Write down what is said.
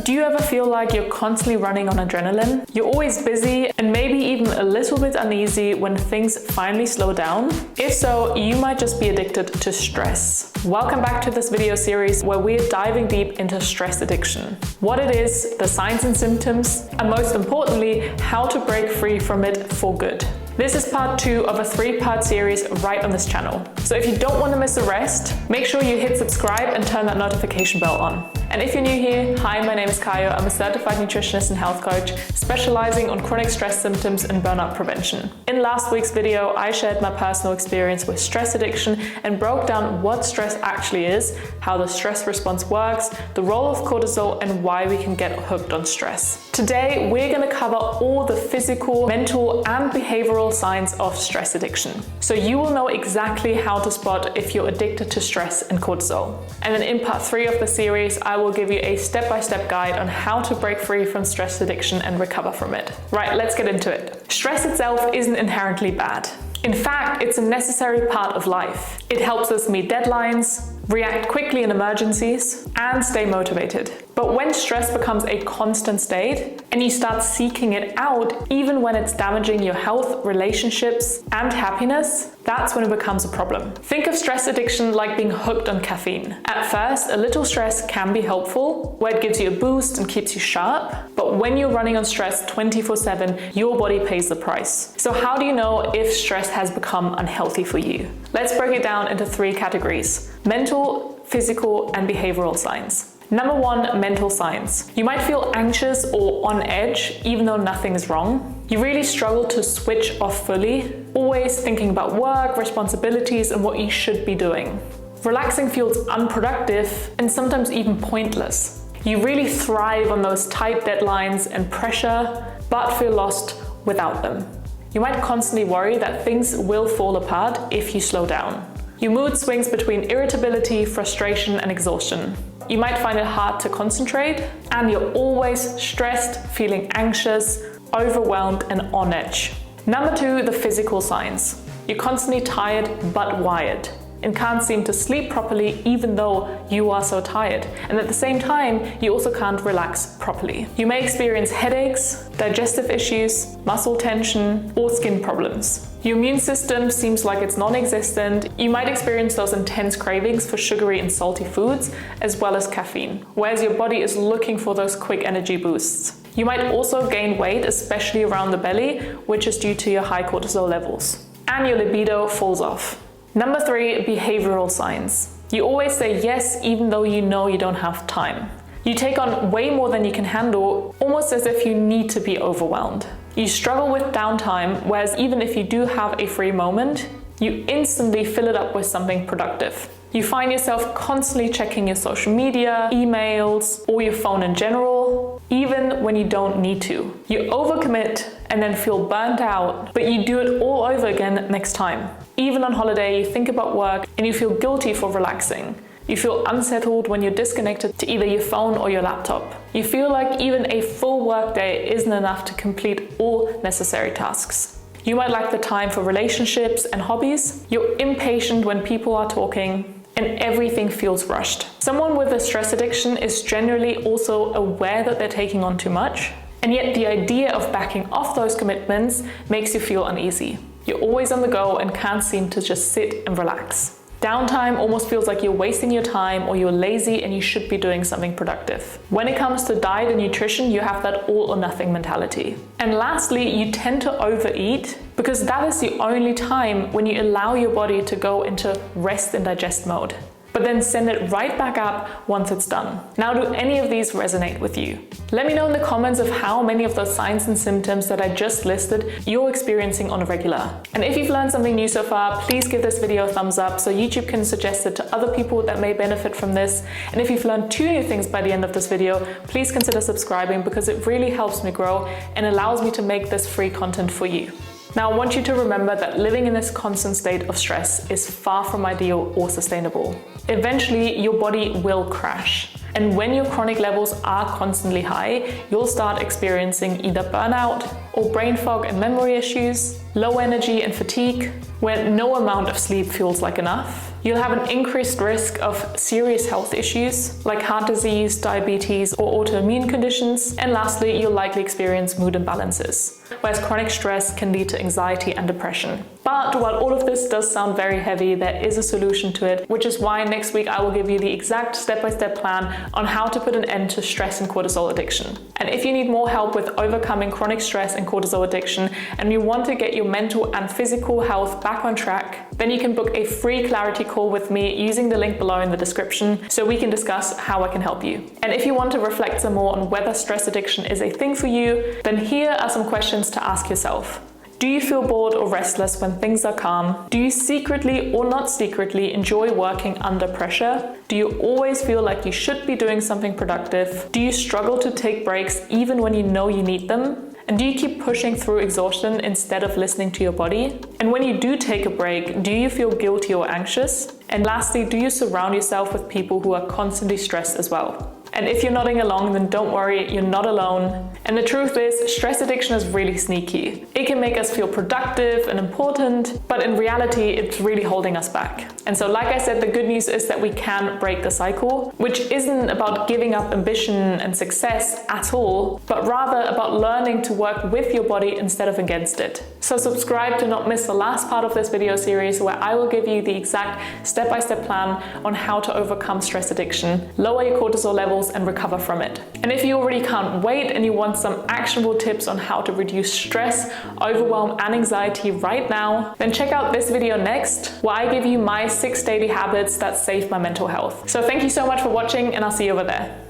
do you ever feel like you're constantly running on adrenaline? You're always busy and maybe even a little bit uneasy when things finally slow down? If so, you might just be addicted to stress. Welcome back to this video series where we're diving deep into stress addiction. What it is, the signs and symptoms, and most importantly, how to break free from it for good. This is part 2 of a 3-part series right on this channel. So if you don't want to miss the rest, make sure you hit subscribe and turn that notification bell on. And if you're new here, hi, my name is Kayo. I'm a certified nutritionist and health coach specializing on chronic stress symptoms and burnout prevention. In last week's video, I shared my personal experience with stress addiction and broke down what stress actually is, how the stress response works, the role of cortisol, and why we can get hooked on stress. Today, we're going to cover all the physical, mental, and behavioral signs of stress addiction. So you will know exactly how to spot if you're addicted to stress and cortisol. And then in part 3 of the series, I will give you a step-by-step guide on how to break free from stress addiction and recover from it. Right, let's get into it. Stress itself isn't inherently bad. In fact, it's a necessary part of life. It helps us meet deadlines, react quickly in emergencies, and stay motivated. But when stress becomes a constant state and you start seeking it out, even when it's damaging your health, relationships, and happiness, that's when it becomes a problem. Think of stress addiction like being hooked on caffeine. At first, a little stress can be helpful, where it gives you a boost and keeps you sharp. But when you're running on stress 24/7, your body pays the price. So how do you know if stress has become unhealthy for you? Let's break it down into 3 categories: mental, physical, and behavioral signs. Number 1, mental signs. You might feel anxious or on edge, even though nothing is wrong. You really struggle to switch off fully, always thinking about work, responsibilities, and what you should be doing. Relaxing feels unproductive and sometimes even pointless. You really thrive on those tight deadlines and pressure, but feel lost without them. You might constantly worry that things will fall apart if you slow down. Your mood swings between irritability, frustration, and exhaustion. You might find it hard to concentrate, and you're always stressed, feeling anxious, overwhelmed, and on edge. Number 2, the physical signs. You're constantly tired but wired and can't seem to sleep properly even though you are so tired. And at the same time, you also can't relax properly. You may experience headaches, digestive issues, muscle tension, or skin problems. Your immune system seems like it's non-existent. You might experience those intense cravings for sugary and salty foods, as well as caffeine, whereas your body is looking for those quick energy boosts. You might also gain weight, especially around the belly, which is due to your high cortisol levels. And your libido falls off. Number 3, behavioral signs. You always say yes, even though you know you don't have time. You take on way more than you can handle, almost as if you need to be overwhelmed. You struggle with downtime, whereas even if you do have a free moment, you instantly fill it up with something productive. You find yourself constantly checking your social media, emails, or your phone in general, even when you don't need to. You overcommit and then feel burnt out, but you do it all over again next time. Even on holiday, you think about work and you feel guilty for relaxing. You feel unsettled when you're disconnected to either your phone or your laptop. You feel like even a full workday isn't enough to complete all necessary tasks. You might lack the time for relationships and hobbies. You're impatient when people are talking, and everything feels rushed. Someone with a stress addiction is generally also aware that they're taking on too much, and yet the idea of backing off those commitments makes you feel uneasy. You're always on the go and can't seem to just sit and relax. Downtime almost feels like you're wasting your time or you're lazy and you should be doing something productive. When it comes to diet and nutrition, you have that all or nothing mentality. And lastly, you tend to overeat because that is the only time when you allow your body to go into rest and digest mode, but then send it right back up once it's done. Now, do any of these resonate with you? Let me know in the comments of how many of those signs and symptoms that I just listed you're experiencing on a regular. And if you've learned something new so far, please give this video a thumbs up so YouTube can suggest it to other people that may benefit from this. And if you've learned 2 new things by the end of this video, please consider subscribing because it really helps me grow and allows me to make this free content for you. Now, I want you to remember that living in this constant state of stress is far from ideal or sustainable. Eventually, your body will crash. And when your chronic levels are constantly high, you'll start experiencing either burnout or brain fog and memory issues, low energy and fatigue, where no amount of sleep feels like enough, You'll have an increased risk of serious health issues like heart disease, diabetes, or autoimmune conditions. And lastly, you'll likely experience mood imbalances, whereas chronic stress can lead to anxiety and depression. But while all of this does sound very heavy, there is a solution to it, which is why next week I will give you the exact step-by-step plan on how to put an end to stress and cortisol addiction. And if you need more help with overcoming chronic stress and cortisol addiction, and you want to get your mental and physical health back on track, then you can book a free clarity call with me using the link below in the description so we can discuss how I can help you. And if you want to reflect some more on whether stress addiction is a thing for you, then here are some questions to ask yourself. Do you feel bored or restless when things are calm? Do you secretly or not secretly enjoy working under pressure? Do you always feel like you should be doing something productive? Do you struggle to take breaks even when you know you need them? And do you keep pushing through exhaustion instead of listening to your body? And when you do take a break, do you feel guilty or anxious? And lastly, do you surround yourself with people who are constantly stressed as well? And if you're nodding along, then don't worry, you're not alone. And the truth is, stress addiction is really sneaky. It can make us feel productive and important, but in reality, it's really holding us back. And so, like I said, the good news is that we can break the cycle, which isn't about giving up ambition and success at all, but rather about learning to work with your body instead of against it. So subscribe to not miss the last part of this video series where I will give you the exact step-by-step plan on how to overcome stress addiction, lower your cortisol levels, and recover from it. And if you already can't wait and you want some actionable tips on how to reduce stress, overwhelm, and anxiety right now, then check out this video next, where I give you my 6 daily habits that save my mental health. So thank you so much for watching, and I'll see you over there.